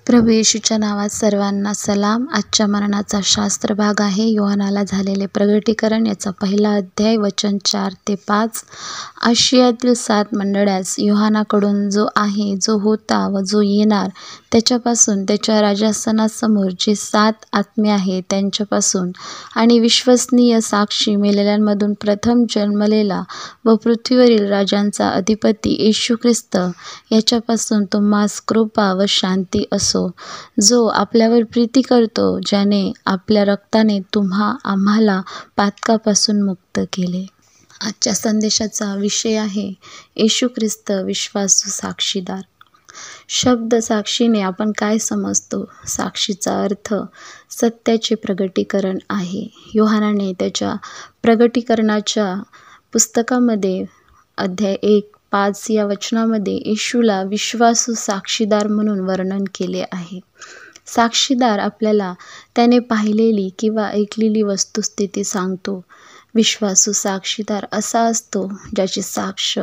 प्रभू येशूच्या नावात सर्वांना सलाम. आजच्या मरणाचा शास्त्र भाग आहे योहानाला झालेले प्रगटीकरण, याचा पहिला अध्याय, वचन 4 ते 5. आशियातील 7 मंडळास योहानाकडून जो आहे, जो होता व जो येणार, त्याच्यापासून, त्याच्या राजासनासमोर जे 7 आत्मे आहेत त्यांच्यापासून, आणि विश्वसनीय साक्षी, मेलेल्यांमधून प्रथम जन्मलेला व पृथ्वीवरील राजांचा अधिपती येशू ख्रिस्त याच्यापासून तुम्हास कृपा व शांती असो, जो आपल्यावर प्रीती करतो, ज्याने आपल्या रक्ताने आम्हाला पातकापासून मुक्त केले. आजच्या संदेशाचा विषय आहे येशू ख्रिस्त विश्वासू साक्षीदार. शब्द साक्षीने आपण काय समजतो? साक्षीचा अर्थ सत्याचे प्रगटीकरण आहे. योहानाने त्याच्या प्रगटीकरणाच्या पुस्तकामध्ये अध्याय 1:5 या वचनामध्ये येशूला विश्वासू साक्षीदार म्हणून वर्णन केले आहे. साक्षीदार आपल्याला त्याने पाहिलेली किंवा ऐकलेली वस्तुस्थिती सांगतो. विश्वासू साक्षीदार असा असतो ज्याची साक्ष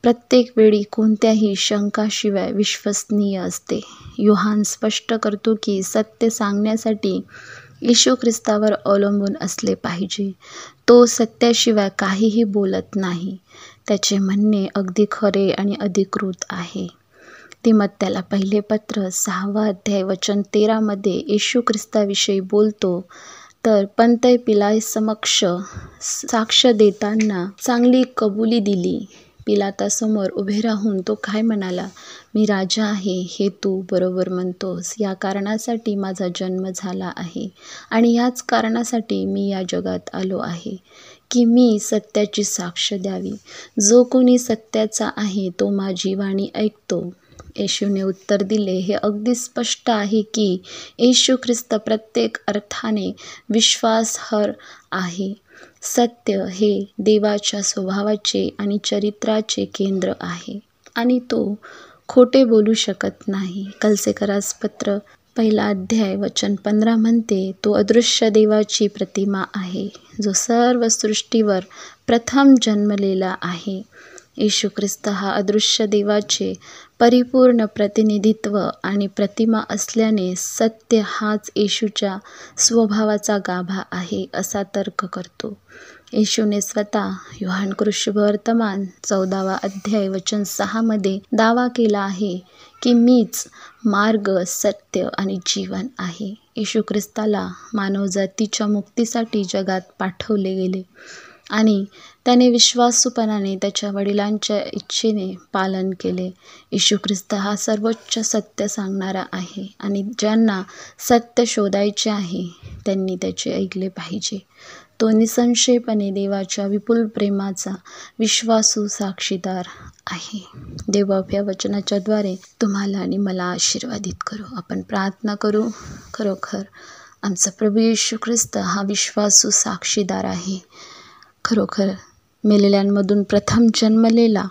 प्रत्येक वेळी कोणत्याही शंकाशिवाय विश्वसनीय असते. योहान स्पष्ट करतो की सत्य सांगण्यासाठी येशू ख्रिस्तावर अवलंबून असले पाहिजे. तो सत्याशिवाय काहीही बोलत नाही. त्याचे म्हणणे अगदी खरे आणि अधिकृत आहे. तिमोथेला पहिले पत्र 6 अध्याय वचन 13 मध्ये येशू ख्रिस्ताविषयी बोलतो तर पंतय पिलातासमक्ष साक्ष देताना चांगली कबुली दिली. पिलातासमोर उभे राहून तो काय म्हणाला? मी राजा आहे हे तू बरोबर म्हणतोस. या कारणासाठी माझा जन्म झाला आहे आणि याच कारणासाठी मी या जगात आलो आहे की मी सत्याची साक्ष द्यावी. जो कोणी सत्याचा आहे तो माझी वाणी ऐकतो. येशूने उत्तर दिले, हे अगदी स्पष्ट आहे की येशू ख्रिस्त प्रत्येक अर्थाने विश्वासार्ह आहे. सत्य हे देवाच्या स्वभावाचे आणि चरित्राचे केंद्र आहे आणि तो खोटे बोलू शकत नाही. कलसेकरास पत्र 1 अध्याय वचन 15 म्हणते, तो अदृश्य देवाची प्रतिमा आहे, जो सर्व सृष्टीवर प्रथम जन्मलेला आहे. येशू ख्रिस्त हा अदृश्य देवाचे परिपूर्ण प्रतिनिधित्व आणि प्रतिमा असल्याने सत्य हाच येशूच्या स्वभावाचा गाभा आहे असा तर्क करतो. येशूने स्वतः योहान कृष्णवर्तमान 14 अध्याय वचन 6 मध्ये दावा केला आहे की मीच मार्ग, सत्य आणि जीवन आहे. येशू ख्रिस्ताला मानवजातीच्या मुक्तीसाठी जगात पाठवले गेले आणि त्याने विश्वासूपणाने त्याच्या वडिलांच्या इच्छेने पालन केले. येशू ख्रिस्त हा सर्वोच्च सत्य सांगणारा आहे आणि ज्यांना सत्य शोधायचे आहे त्यांनी त्याचे ऐकले पाहिजे. तो निसंशयपणे देवाच्या विपुल प्रेमाचा विश्वासू साक्षीदार आहे. देव आपल्या वचनाच्या द्वारे तुम्हाला आणि मला आशीर्वादित करू. आपण प्रार्थना करू. खरोखर आमचा प्रभू येशू ख्रिस्त हा विश्वासू साक्षीदार आहे. खरोखर मेलेल्यांमधून प्रथम जन्मलेला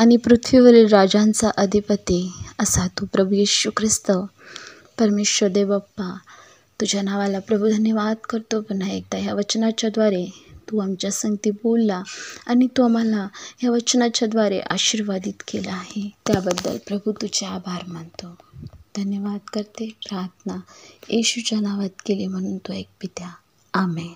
आणि पृथ्वीवरील राजांचा अधिपती असा तू प्रभू येशू ख्रिस्त. परमेश्वर देव बाप्पा, तुझ्या नावाला प्रभू धन्यवाद करतो. पुन्हा एकदा ह्या वचनाच्या द्वारे तू आमच्या संगती बोलला आणि तू आम्हाला ह्या वचनाच्या द्वारे आशीर्वादित केला आहे. त्याबद्दल प्रभू तुझे आभार मानतो. धन्यवाद करते. प्रार्थना येशूच्या नावात केली म्हणून तो ऐक पित्या. आमेन.